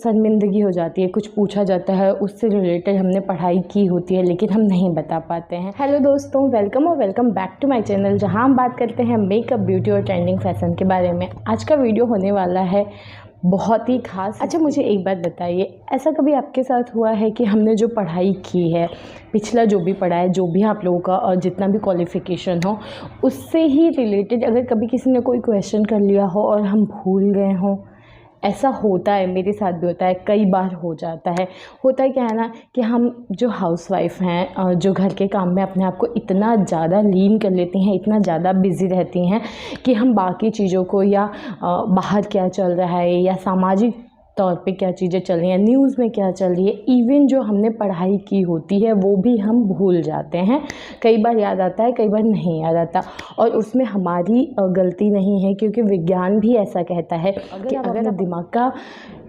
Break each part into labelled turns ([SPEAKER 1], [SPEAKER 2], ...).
[SPEAKER 1] शर्मिंदगी हो जाती है, कुछ पूछा जाता है उससे रिलेटेड हमने पढ़ाई की होती है लेकिन हम नहीं बता पाते हैं। हेलो दोस्तों, welcome back to my channel, जहां हम बात करते हैं मेकअप, ब्यूटी और ट्रेंडिंग फैशन के बारे में। आज का वीडियो होने वाला है बहुत ही खास। अच्छा, मुझे एक बात बताइए, ऐसा कभी आपके साथ हुआ है कि हमने जो पढ़ाई की है, पिछला जो भी पढ़ा है, जो भी आप लोगों का और जितना भी क्वालिफ़िकेशन हो, उससे ही रिलेटेड अगर कभी किसी ने कोई क्वेश्चन कर लिया हो और हम भूल गए हों? ऐसा होता है, मेरे साथ भी होता है, कई बार हो जाता है। होता है क्या है ना कि हम जो हाउसवाइफ़ हैं, जो घर के काम में अपने आप को इतना ज़्यादा लीन कर लेती हैं, इतना ज़्यादा बिज़ी रहती हैं कि हम बाकी चीज़ों को या बाहर क्या चल रहा है या सामाजिक तौर पे क्या चीज़ें चल रही हैं, न्यूज़ में क्या चल रही है, इवन जो हमने पढ़ाई की होती है वो भी हम भूल जाते हैं। कई बार याद आता है, कई बार नहीं याद आता, और उसमें हमारी गलती नहीं है, क्योंकि विज्ञान भी ऐसा कहता है कि अगर आप दिमाग का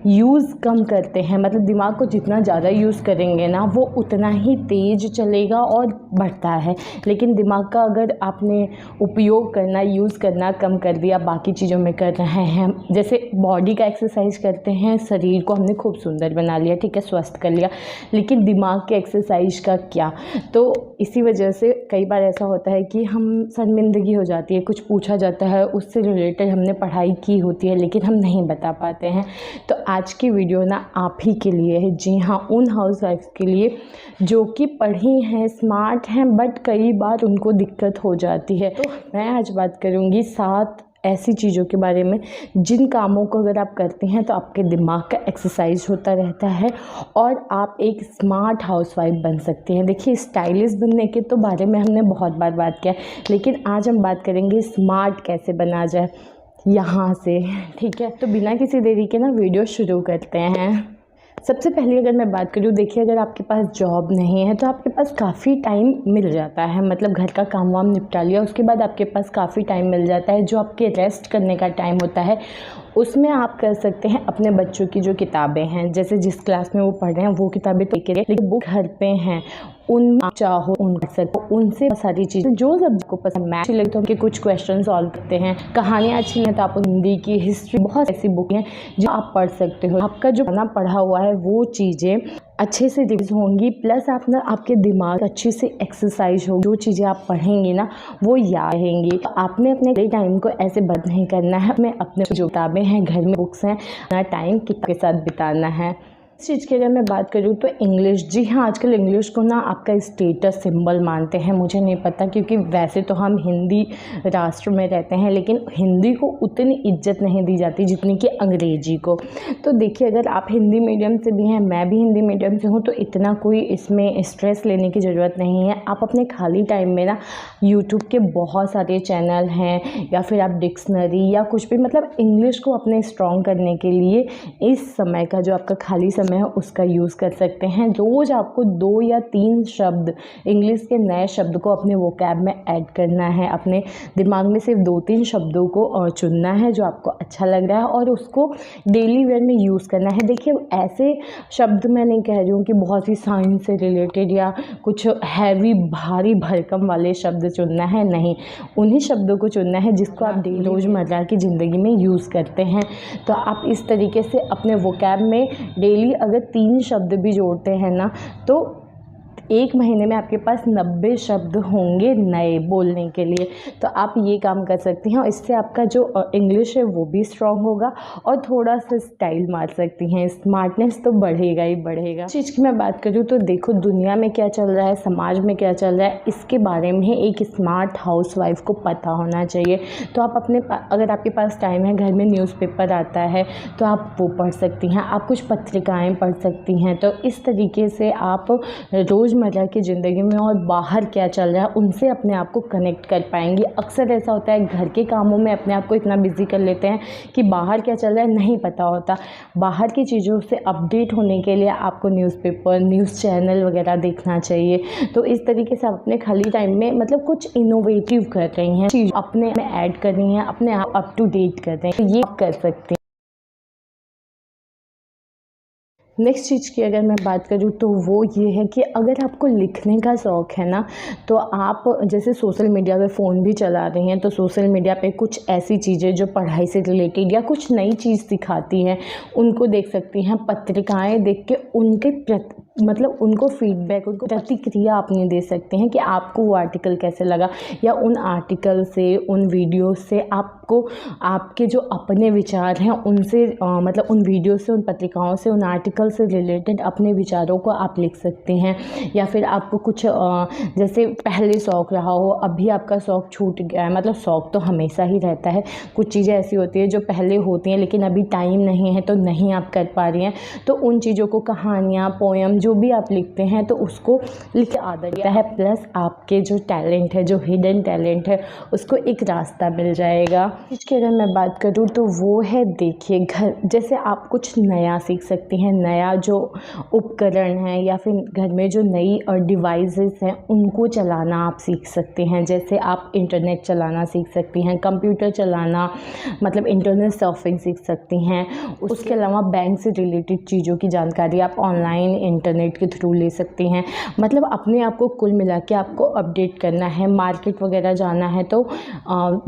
[SPEAKER 1] यूज़ कम करते हैं, मतलब दिमाग को जितना ज़्यादा यूज़ करेंगे ना, वो उतना ही तेज़ चलेगा और बढ़ता है। लेकिन दिमाग का अगर आपने उपयोग करना, यूज़ करना कम कर दिया, बाकी चीज़ों में कर रहे हैं, जैसे बॉडी का एक्सरसाइज करते हैं, शरीर को हमने खूब सुंदर बना लिया, ठीक है, स्वस्थ कर लिया, लेकिन दिमाग के एक्सरसाइज का क्या? तो इसी वजह से कई बार ऐसा होता है कि हम शर्मिंदगी हो जाती है, कुछ पूछा जाता है उससे रिलेटेड हमने पढ़ाई की होती है लेकिन हम नहीं बता पाते हैं। तो आज की वीडियो ना आप ही के लिए है, जी हाँ, उन हाउसवाइफ के लिए जो कि पढ़ी हैं, स्मार्ट हैं, बट कई बार उनको दिक्कत हो जाती है। तो मैं आज बात करूँगी 7 ऐसी चीज़ों के बारे में जिन कामों को अगर आप करते हैं तो आपके दिमाग का एक्सरसाइज होता रहता है और आप एक स्मार्ट हाउसवाइफ बन सकते हैं। देखिए, स्टाइलिश बनने के तो बारे में हमने बहुत बार बात किया, लेकिन आज हम बात करेंगे स्मार्ट कैसे बना जाए यहाँ से, ठीक है। तो बिना किसी देरी के ना वीडियो शुरू करते हैं। सबसे पहले अगर मैं बात करूँ, देखिए, अगर आपके पास जॉब नहीं है तो आपके पास काफ़ी टाइम मिल जाता है, मतलब घर का काम वाम निपटा लिया, उसके बाद आपके पास काफ़ी टाइम मिल जाता है, जो आपके रेस्ट करने का टाइम होता है, उसमें आप कर सकते हैं अपने बच्चों की जो किताबें हैं, जैसे जिस क्लास में वो पढ़ रहे हैं वो किताबें तो के लिए, लेकिन बुक घर पे हैं, उन आप चाहो उन कर सकते हो, उनसे सारी चीज़ें जो सबको पसंद, मैथ अच्छी लगे तो उनके कुछ क्वेश्चन सॉल्व करते हैं, कहानियाँ अच्छी हैं तो आप हिंदी की, हिस्ट्री, बहुत ऐसी बुक हैं जो आप पढ़ सकते हो। आपका जो पढ़ना पढ़ा हुआ है वो चीज़ें अच्छे से रिवीज होंगी, प्लस आप ना आपके दिमाग अच्छे से एक्सरसाइज हो, जो चीज़ें आप पढ़ेंगे ना वो याद रहेंगी। तो आपने अपने टाइम को ऐसे बर्बाद नहीं करना है, हमें अपने जो किताबें हैं, घर में बुक्स हैं, अपना टाइम किसके साथ बिताना है। इस चीज़ के लिए मैं बात करूँ तो इंग्लिश, जी हाँ, आजकल इंग्लिश को ना आपका स्टेटस सिंबल मानते हैं, मुझे नहीं पता, क्योंकि वैसे तो हम हिंदी राष्ट्र में रहते हैं, लेकिन हिंदी को उतनी इज्जत नहीं दी जाती जितनी कि अंग्रेजी को। तो देखिए, अगर आप हिंदी मीडियम से भी हैं, मैं भी हिंदी मीडियम से हूँ, तो इतना कोई इसमें स्ट्रेस लेने की ज़रूरत नहीं है। आप अपने खाली टाइम में ना यूट्यूब के बहुत सारे चैनल हैं, या फिर आप डिक्शनरी या कुछ भी, मतलब इंग्लिश को अपने स्ट्रॉन्ग करने के लिए इस समय का जो आपका खाली समय है उसका यूज़ कर सकते हैं। रोज़ आपको 2 या 3 शब्द, इंग्लिश के नए शब्द को अपने वोकैब में ऐड करना है। अपने दिमाग में सिर्फ 2-3 शब्दों को चुनना है जो आपको अच्छा लग रहा है और उसको डेली वेयर में यूज़ करना है। देखिए, ऐसे शब्द मैं नहीं कह रही हूँ कि बहुत ही साइंस से रिलेटेड या कुछ हैवी, भारी भरकम वाले शब्द चुनना है, नहीं, उन्हीं शब्दों को चुनना है जिसको आप डेली रोज़मर्रा की ज़िंदगी में यूज़ करते हैं। तो आप इस तरीके से अपने वोकैब में डेली अगर 3 शब्द भी जोड़ते हैं ना, तो 1 महीने में आपके पास 90 शब्द होंगे नए बोलने के लिए। तो आप ये काम कर सकती हैं और इससे आपका जो इंग्लिश है वो भी स्ट्रॉन्ग होगा और थोड़ा सा स्टाइल मार सकती हैं, स्मार्टनेस तो बढ़ेगा ही बढ़ेगा। इस चीज़ की मैं बात करूँ तो देखो, दुनिया में क्या चल रहा है, समाज में क्या चल रहा है, इसके बारे में एक स्मार्ट हाउसवाइफ को पता होना चाहिए। तो आप अपने अगर आपके पास टाइम है, घर में न्यूज़पेपर आता है तो आप वो पढ़ सकती हैं, आप कुछ पत्रिकाएँ पढ़ सकती हैं। तो इस तरीके से आप रोज़मर्रा की ज़िंदगी में और बाहर क्या चल रहा है उनसे अपने आप को कनेक्ट कर पाएंगी। अक्सर ऐसा होता है, घर के कामों में अपने आप को इतना बिजी कर लेते हैं कि बाहर क्या चल रहा है नहीं पता होता। बाहर की चीज़ों से अपडेट होने के लिए आपको न्यूज़पेपर, न्यूज़ चैनल वगैरह देखना चाहिए। तो इस तरीके से आप अपने खाली टाइम में मतलब कुछ इनोवेटिव कर रही हैं, चीज़ अपने में ऐड कर रही हैं, अपने आप अप टू डेट कर रहे हैं, तो ये कर सकते हैं। नेक्स्ट चीज़ की अगर मैं बात करूँ तो वो ये है कि अगर आपको लिखने का शौक़ है ना, तो आप जैसे सोशल मीडिया पे फ़ोन भी चला रहे हैं, तो सोशल मीडिया पे कुछ ऐसी चीज़ें जो पढ़ाई से रिलेटेड या कुछ नई चीज़ सिखाती हैं उनको देख सकती हैं। पत्रिकाएं देख के उनके मतलब उनको फीडबैक, उनको प्रतिक्रिया अपनी दे सकते हैं कि आपको वो आर्टिकल कैसे लगा, या उन आर्टिकल से, उन वीडियो से आपको आपके जो अपने विचार हैं उनसे मतलब उन वीडियो से, उन पत्रिकाओं से, उन आर्टिकल से रिलेटेड अपने विचारों को आप लिख सकते हैं। या फिर आपको कुछ जैसे पहले शौक़ रहा हो, अभी आपका शौक़ छूट गया है, मतलब शौक़ तो हमेशा ही रहता है, कुछ चीज़ें ऐसी होती हैं जो पहले होती हैं लेकिन अभी टाइम नहीं है तो नहीं आप कर पा रही हैं, तो उन चीज़ों को, कहानियाँ, पोएम जो भी आप लिखते हैं तो उसको लिख आदत है। प्लस आपके जो टैलेंट है, जो हिडन टैलेंट है, उसको एक रास्ता मिल जाएगा। इसकी अगर मैं बात करूँ तो वो है, देखिए, घर जैसे आप कुछ नया सीख सकती हैं, नया जो उपकरण है या फिर घर में जो नई डिवाइसेस हैं उनको चलाना आप सीख सकते हैं। जैसे आप इंटरनेट चलाना सीख सकती हैं, कंप्यूटर चलाना, मतलब इंटरनेट सर्फिंग सीख सकती हैं। उसके अलावा बैंक से रिलेटेड चीज़ों की जानकारी आप ऑनलाइन इंटरनेट के थ्रू ले सकती हैं। मतलब अपने आप को कुल मिला के आपको अपडेट करना है, मार्केट वगैरह जाना है तो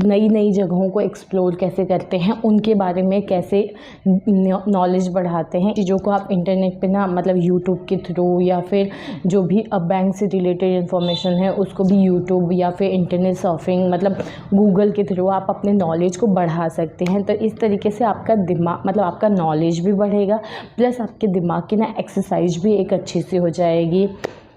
[SPEAKER 1] नई नई जगहों को एक्सप्लोर कैसे करते हैं, उनके बारे में कैसे नॉलेज बढ़ाते हैं, चीज़ों को आप इंटरनेट पे ना, मतलब यूट्यूब के थ्रू, या फिर जो भी बैंक से रिलेटेड इन्फॉर्मेशन है उसको भी यूट्यूब या फिर इंटरनेट सर्फिंग, मतलब गूगल के थ्रू आप अपने नॉलेज को बढ़ा सकते हैं। तो इस तरीके से आपका दिमाग, मतलब आपका नॉलेज भी बढ़ेगा, प्लस आपके दिमाग की ना एक्सरसाइज भी एक अच्छी सी हो जाएगी।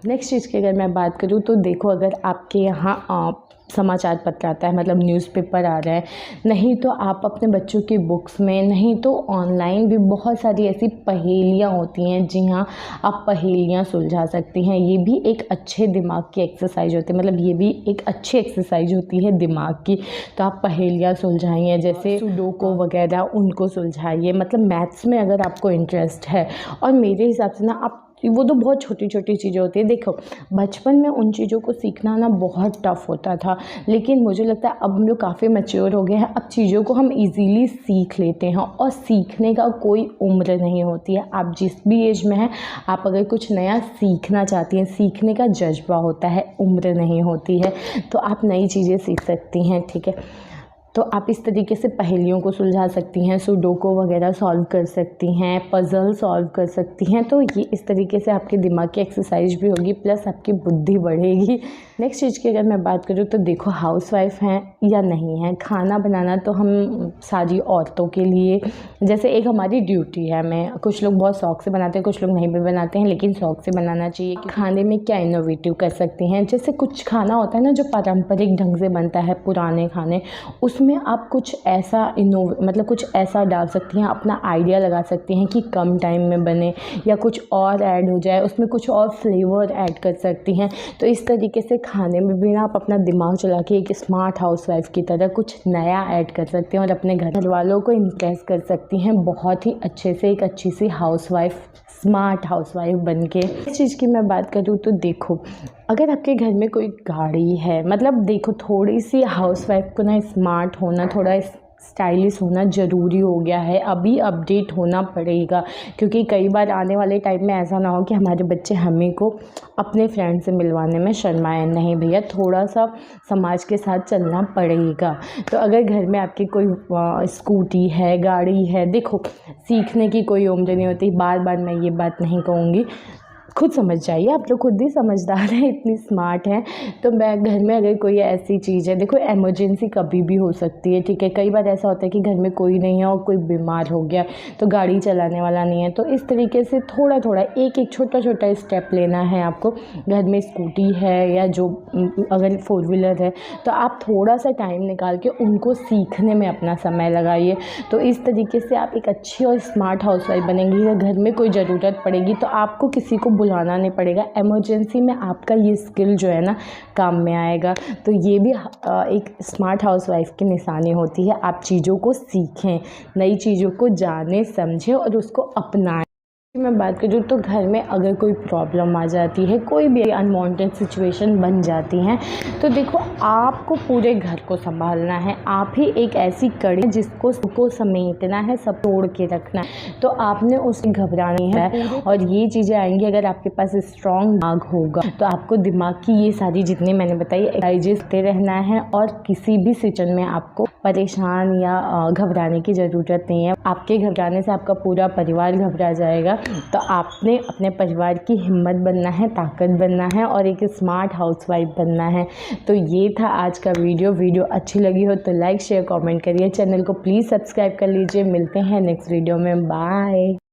[SPEAKER 1] नेक्स्ट चीज़ की अगर मैं बात करूँ तो देखो, अगर आपके यहाँ समाचार पत्र आता है, मतलब न्यूज़पेपर आ रहा है, नहीं तो आप अपने बच्चों की बुक्स में, नहीं तो ऑनलाइन भी बहुत सारी ऐसी पहेलियाँ होती हैं। जी हाँ, आप पहेलियाँ सुलझा सकती हैं। ये भी एक अच्छे दिमाग की एक्सरसाइज होती है, मतलब ये भी एक अच्छी एक्सरसाइज होती है दिमाग की। तो आप पहेलियाँ सुलझाइए, जैसे सुडोको वगैरह, उनको सुलझाइए। मतलब मैथ्स में अगर आपको इंटरेस्ट है, और मेरे हिसाब से ना आप, वो तो बहुत छोटी छोटी चीज़ें होती है। देखो, बचपन में उन चीज़ों को सीखना ना बहुत टफ़ होता था, लेकिन मुझे लगता है अब हम लोग काफ़ी मैच्योर हो गए हैं, अब चीज़ों को हम इजीली सीख लेते हैं, और सीखने का कोई उम्र नहीं होती है। आप जिस भी एज में हैं, आप अगर कुछ नया सीखना चाहती हैं, सीखने का जज्बा होता है, उम्र नहीं होती है, तो आप नई चीज़ें सीख सकती हैं। ठीक है, तो आप इस तरीके से पहेलियों को सुलझा सकती हैं, सुडोको वगैरह सॉल्व कर सकती हैं, पज़ल सॉल्व कर सकती हैं। तो ये इस तरीके से आपके दिमाग की एक्सरसाइज भी होगी, प्लस आपकी बुद्धि बढ़ेगी। नेक्स्ट चीज़ की अगर मैं बात करूँ तो देखो, हाउसवाइफ हैं या नहीं हैं, खाना बनाना तो हम सारी औरतों के लिए जैसे एक हमारी ड्यूटी है। कुछ लोग बहुत शौक़ से बनाते हैं, कुछ लोग नहीं भी बनाते हैं, लेकिन शौक़ से बनाना चाहिए। कि खाने में क्या इनोवेटिव कर सकती हैं, जैसे कुछ खाना होता है ना जो पारंपरिक ढंग से बनता है, पुराने खाने, उसमें आप कुछ ऐसा मतलब कुछ ऐसा डाल सकती हैं, अपना आइडिया लगा सकती हैं कि कम टाइम में बने, या कुछ और ऐड हो जाए, उसमें कुछ और फ्लेवर ऐड कर सकती हैं। तो इस तरीके से खाने में भी ना आप अपना दिमाग चला के एक स्मार्ट हाउसवाइफ की तरह कुछ नया ऐड कर सकते हैं, और अपने घर वालों को इम्प्रेस कर सकती हैं बहुत ही अच्छे से, एक अच्छी सी हाउसवाइफ, स्मार्ट हाउसवाइफ बन के। इस चीज़ की मैं बात करूँ तो देखो, अगर आपके घर में कोई गाड़ी है, मतलब देखो, थोड़ी सी हाउसवाइफ को ना स्मार्ट होना, थोड़ा स्टाइलिश होना ज़रूरी हो गया है, अभी अपडेट होना पड़ेगा। क्योंकि कई बार आने वाले टाइम में ऐसा ना हो कि हमारे बच्चे हमें को अपने फ्रेंड से मिलवाने में शर्माएं। नहीं भैया, थोड़ा सा समाज के साथ चलना पड़ेगा। तो अगर घर में आपकी कोई स्कूटी है, गाड़ी है, देखो, सीखने की कोई उम्र नहीं होती। बार बार मैं ये बात नहीं कहूँगी, खुद समझ जाइए, आप लोग खुद ही समझदार हैं, इतनी स्मार्ट हैं। तो मैं घर में अगर कोई ऐसी चीज़ है, देखो, इमरजेंसी कभी भी हो सकती है। ठीक है, कई बार ऐसा होता है कि घर में कोई नहीं है और कोई बीमार हो गया, तो गाड़ी चलाने वाला नहीं है, तो इस तरीके से थोड़ा थोड़ा, एक एक छोटा छोटा स्टेप लेना है आपको। घर में स्कूटी है या जो अगर 4 व्हीलर है, तो आप थोड़ा सा टाइम निकाल के उनको सीखने में अपना समय लगाइए। तो इस तरीके से आप एक अच्छी और स्मार्ट हाउसवाइफ बनेंगी। घर में कोई ज़रूरत पड़ेगी तो आपको किसी को बुलाना नहीं पड़ेगा, इमरजेंसी में आपका ये स्किल जो है ना काम में आएगा। तो ये भी एक स्मार्ट हाउसवाइफ की निशानी होती है। आप चीज़ों को सीखें, नई चीज़ों को जानें, समझें और उसको अपनाएं। मैं बात करूँ तो घर में अगर कोई प्रॉब्लम आ जाती है, कोई भी अनवांटेड सिचुएशन बन जाती हैं, तो देखो आपको पूरे घर को संभालना है। आप ही एक ऐसी कड़ी जिसको समेटना है, सब तोड़ के रखना है। तो आपने उससे घबरानी है और ये चीज़ें आएंगी अगर आपके पास स्ट्रॉन्ग दिमाग होगा तो आपको दिमाग की ये सारी जितनी मैंने बताई एक्सरसाइजेस करते रहना है और किसी भी सिचुएशन में आपको परेशान या घबराने की ज़रूरत नहीं है। आपके घबराने से आपका पूरा परिवार घबरा जाएगा। तो आपने अपने परिवार की हिम्मत बनना है, ताकत बनना है और एक स्मार्ट हाउसवाइफ बनना है। तो ये था आज का वीडियो अच्छी लगी हो तो लाइक शेयर कमेंट करिए, चैनल को प्लीज़ सब्सक्राइब कर लीजिए। मिलते हैं नेक्स्ट वीडियो में, बाय।